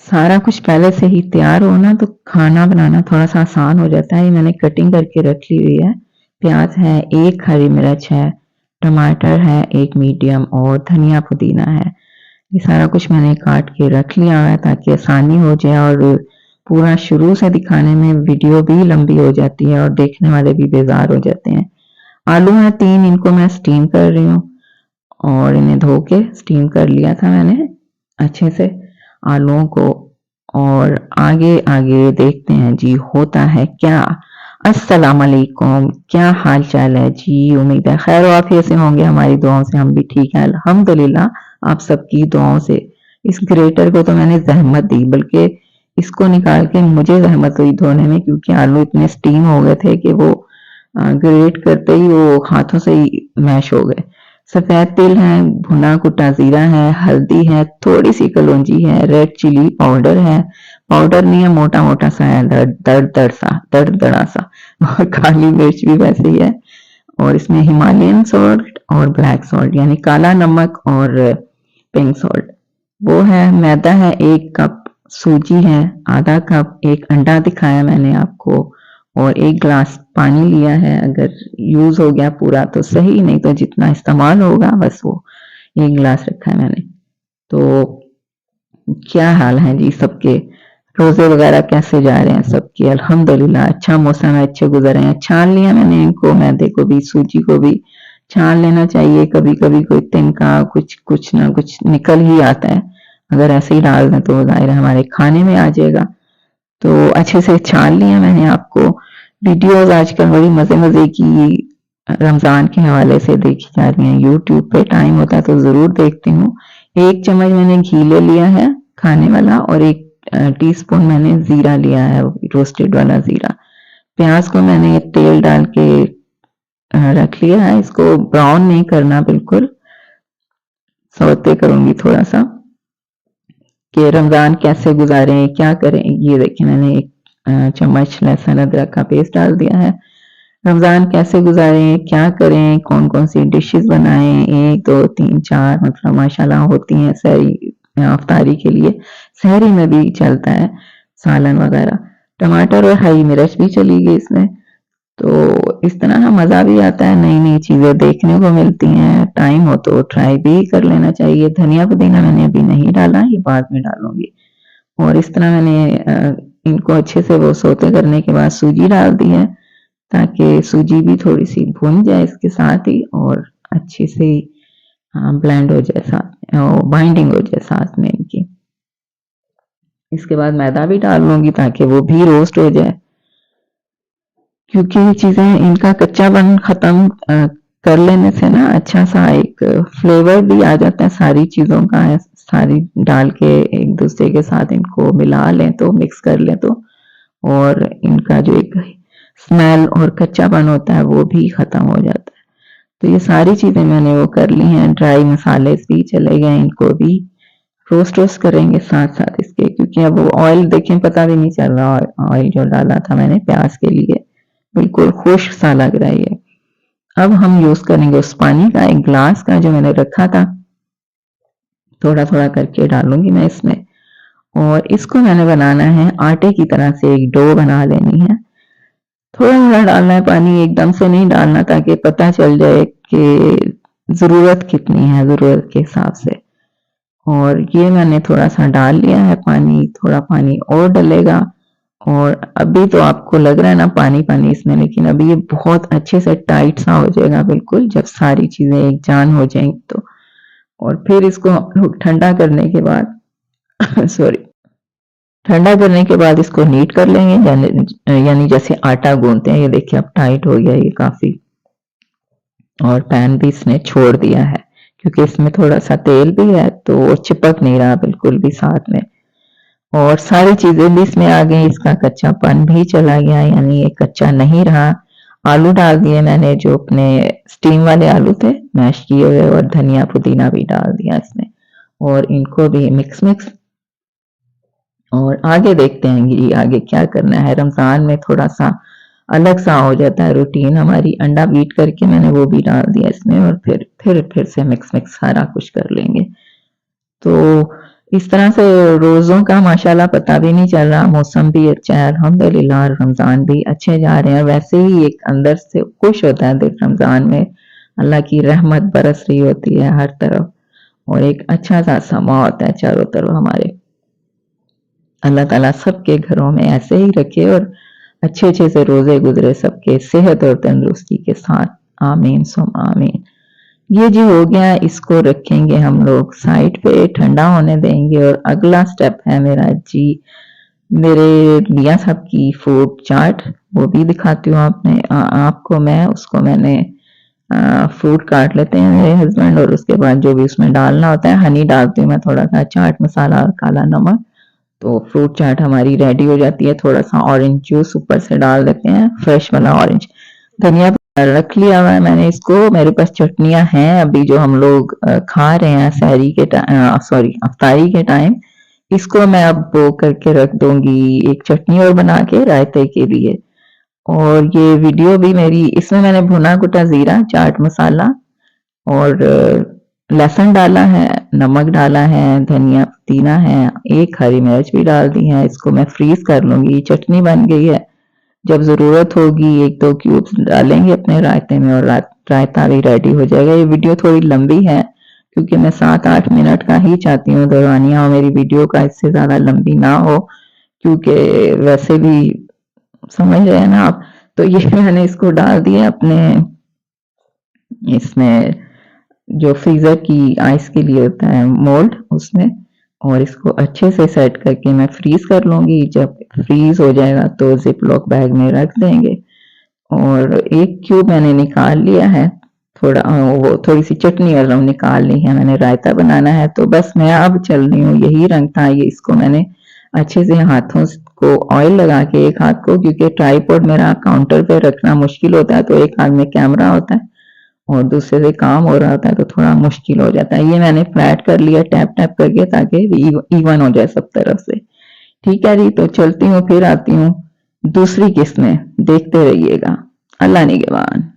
सारा कुछ पहले से ही तैयार हो ना तो खाना बनाना थोड़ा सा आसान हो जाता है। ये मैंने कटिंग करके रख ली हुई है। प्याज है, एक हरी मिर्च है, टमाटर है एक मीडियम और धनिया पुदीना है। ये सारा कुछ मैंने काट के रख लिया है ताकि आसानी हो जाए और पूरा शुरू से दिखाने में वीडियो भी लंबी हो जाती है और देखने वाले भी बेजार हो जाते हैं। आलू है 3, इनको मैं स्टीम कर रही हूँ और इन्हें धो के स्टीम कर लिया था मैंने अच्छे से आलूओं को। और आगे आगे देखते हैं जी होता है क्या। अस्सलाम वालेकुम, क्या हाल चाल है जी? उम्मीद है खैर वाफियत से होंगे, हमारी दुआओं से हम भी ठीक हैं अल्हम्दुलिल्लाह। आप सबकी दुआओं से। इस ग्रेटर को तो मैंने जहमत दी, बल्कि इसको निकाल के मुझे जहमत हुई धोने में, क्योंकि आलू इतने स्टीम हो गए थे कि वो ग्रेट करते ही वो हाथों से ही मैश हो गए। सफेद तिल है, भुना कुटा जीरा है, हल्दी है, थोड़ी सी कलौंजी है, रेड चिली पाउडर है, पाउडर नहीं है, मोटा मोटा सा है, दरदड़ा सा और काली मिर्च भी वैसे ही है। और इसमें हिमालयन सॉल्ट और ब्लैक सॉल्ट यानी काला नमक और पिंक सॉल्ट वो है। मैदा है 1 कप, सूजी है आधा कप, एक अंडा दिखाया मैंने आपको और 1 गिलास पानी लिया है। अगर यूज हो गया पूरा तो सही, नहीं तो जितना इस्तेमाल होगा बस वो 1 गिलास रखा है मैंने। तो क्या हाल है जी सबके? रोजे वगैरह कैसे जा रहे हैं सबके? अल्हम्दुलिल्लाह अच्छा मौसम है, अच्छे गुजर रहे हैं। छान लिया मैंने इनको, मैदे को भी सूजी को भी छान लेना चाहिए। कभी कभी कोई तिनका कुछ ना कुछ निकल ही आता है, अगर ऐसे ही डाल दें तो जाहिर है हमारे खाने में आ जाएगा। तो अच्छे से छान लिया मैंने आपको। वीडियोस आजकल बड़ी मजे मजे की रमजान के हवाले से देखी जा रही हैं यूट्यूब पे, टाइम होता है तो जरूर देखती हूँ। 1 चम्मच मैंने घी ले लिया है खाने वाला और 1 टीस्पून मैंने जीरा लिया है, रोस्टेड वाला जीरा। प्याज को मैंने तेल डाल के रख लिया है, इसको ब्राउन नहीं करना, बिल्कुल सौते करूंगी थोड़ा सा कि रमजान कैसे गुजारें क्या करें। ये देखिए मैंने 1 चम्मच लहसुन अदरक का पेस्ट डाल दिया है। रमजान कैसे गुजारें क्या करें, कौन कौन सी डिशेस बनाएं, 1 2 3 4 मतलब माशाल्लाह होती हैं सहरी अफ्तारी के लिए। सहरी में भी चलता है सालन वगैरह। टमाटर और हरी मिर्च भी चली गई इसमें। तो इस तरह ना मज़ा भी आता है, नई नई चीज़ें देखने को मिलती हैं। टाइम हो तो ट्राई भी कर लेना चाहिए। धनिया पुदीना मैंने अभी नहीं डाला, ये बाद में डालूंगी। और इस तरह मैंने इनको अच्छे से वो सोते करने के बाद सूजी डाल दी है, ताकि सूजी भी थोड़ी सी भून जाए इसके साथ ही और अच्छे से ब्लेंड हो जाए, साथ में बाइंडिंग हो जाए साथ में इनकी। इसके बाद मैदा भी डाल लूंगी ताकि वो भी रोस्ट हो जाए, क्योंकि ये चीजें इनका कच्चापन खत्म कर लेने से ना अच्छा सा एक फ्लेवर भी आ जाता है सारी चीजों का। सारी डाल के एक दूसरे के साथ इनको मिला लें तो, मिक्स कर लें तो, और इनका जो एक स्मेल और कच्चापन होता है वो भी खत्म हो जाता है। तो ये सारी चीजें मैंने वो कर ली हैं। ड्राई मसाले भी चले गए, इनको भी रोस्ट करेंगे साथ साथ इसके, क्योंकि अब वो ऑयल देखें पता भी नहीं चल रहा। ऑयल जो डाला था मैंने प्याज के लिए बिल्कुल खुश्क सा लग रहा है ये। अब हम यूज करेंगे उस पानी का 1 गिलास का जो मैंने रखा था, थोड़ा थोड़ा करके डालूंगी मैं इसमें। और इसको मैंने बनाना है आटे की तरह से, एक डो बना लेनी है। थोड़ा थोड़ा डालना है पानी, एकदम से नहीं डालना, ताकि पता चल जाए कि जरूरत कितनी है, जरूरत के हिसाब से। और ये मैंने थोड़ा सा डाल लिया है पानी, थोड़ा पानी और डलेगा। और अभी तो आपको लग रहा है ना पानी पानी इसमें, लेकिन अभी ये बहुत अच्छे से टाइट सा हो जाएगा बिल्कुल जब सारी चीजें एक जान हो जाएंगी तो। और फिर इसको हम लोग ठंडा करने के बाद सॉरी, ठंडा करने के बाद इसको नीट कर लेंगे, यानी जैसे आटा गूंथते हैं। ये देखिए अब टाइट हो गया ये काफी, और पैन भी इसने छोड़ दिया है, क्योंकि इसमें थोड़ा सा तेल भी है तो वो चिपक नहीं रहा बिल्कुल भी साथ में। और सारी चीजें भी इसमें आ गई, इसका कच्चापन भी चला गया, यानी ये कच्चा नहीं रहा। आलू डाल दिए मैंने जो अपने स्टीम वाले आलू थे मैश किए हुए, और धनिया पुदीना भी डाल दिया इसमें, और इनको भी मिक्स मिक्स। और आगे देखते हैं कि आगे क्या करना है। रमजान में थोड़ा सा अलग सा हो जाता है रूटीन हमारी। अंडा बीट करके मैंने वो भी डाल दिया इसमें, और फिर से मिक्स मिक्स सारा कुछ कर लेंगे। तो इस तरह से रोज़ों का माशाल्लाह पता भी नहीं चल रहा, मौसम भी अच्छा है अल्हम्दुलिल्लाह और रमज़ान भी अच्छे जा रहे हैं। वैसे ही एक अंदर से खुश होता है दिल रमज़ान में, अल्लाह की रहमत बरस रही होती है हर तरफ और एक अच्छा-सा समा होता है चारों तरफ हमारे। अल्लाह ताला सबके घरों में ऐसे ही रखे और अच्छे-अच्छे से रोज़े गुज़रे सबके सेहत और तंदुरुस्ती के साथ। आमीन सुम आमीन। ये जी हो गया, इसको रखेंगे हम लोग साइड पे, ठंडा होने देंगे और अगला स्टेप है मेरा जी मेरे मियाँ साहब की फ्रूट चाट, वो भी दिखाती हूँ आपको मैं। उसको मैंने फ्रूट काट लेते हैं मेरे हस्बैंड और उसके बाद जो भी उसमें डालना होता है, हनी डालती हूँ मैं, थोड़ा सा चाट मसाला और काला नमक, तो फ्रूट चाट हमारी रेडी हो जाती है। थोड़ा सा ऑरेंज जूस ऊपर से डाल देते हैं, फ्रेश वाला ऑरेंज। धनिया रख लिया हुआ है मैंने इसको। मेरे पास चटनियाँ हैं अभी जो हम लोग खा रहे हैं सहरी के सॉरी अफ्तारी के टाइम। इसको मैं अब वो करके रख दूंगी, एक चटनी और बना के रायते के लिए। और ये वीडियो भी मेरी, इसमें मैंने भुना कुटा जीरा, चाट मसाला और लहसुन डाला है, नमक डाला है, धनिया पुदीना है, एक हरी मिर्च भी डाल दी है। इसको मैं फ्रीज कर लूंगी, चटनी बन गई है। जब ज़रूरत होगी 1-2 क्यूब्स डालेंगे अपने रायते में और रायता भी रेडी हो जाएगा। ये वीडियो थोड़ी लंबी है क्योंकि मैं 7-8 मिनट का ही चाहती हूँ दरवानिया हो मेरी वीडियो का, इससे ज़्यादा लंबी ना हो, क्योंकि वैसे भी समझ रहे हैं ना आप। तो ये मैंने इसको डाल दिया अपने इसमें, जो फ्रीज़र की आइस के लिए होता है मोल्ड, उसमें, और इसको अच्छे से सेट करके मैं फ्रीज कर लूँगी। जब फ्रीज हो जाएगा तो ज़िप लॉक बैग में रख देंगे। और एक क्यूब मैंने निकाल लिया है, थोड़ा वो थोड़ी सी चटनी और निकाल ली है मैंने, रायता बनाना है। तो बस मैं अब चल रही हूँ, यही रंग था ये, इसको मैंने अच्छे से हाथों को ऑयल लगा के, एक हाथ को, क्योंकि ट्राइपॉड मेरा काउंटर पे रखना मुश्किल होता है, तो एक हाथ में कैमरा होता है और दूसरे से काम हो रहा होता है, तो थोड़ा मुश्किल हो जाता है। ये मैंने फ्लैट कर लिया टैप टैप करके, ताकि इवन हो जाए सब तरफ से। ठीक है जी, तो चलती हूँ, फिर आती हूँ दूसरी किस्त में, देखते रहिएगा। अल्लाह निगहबान।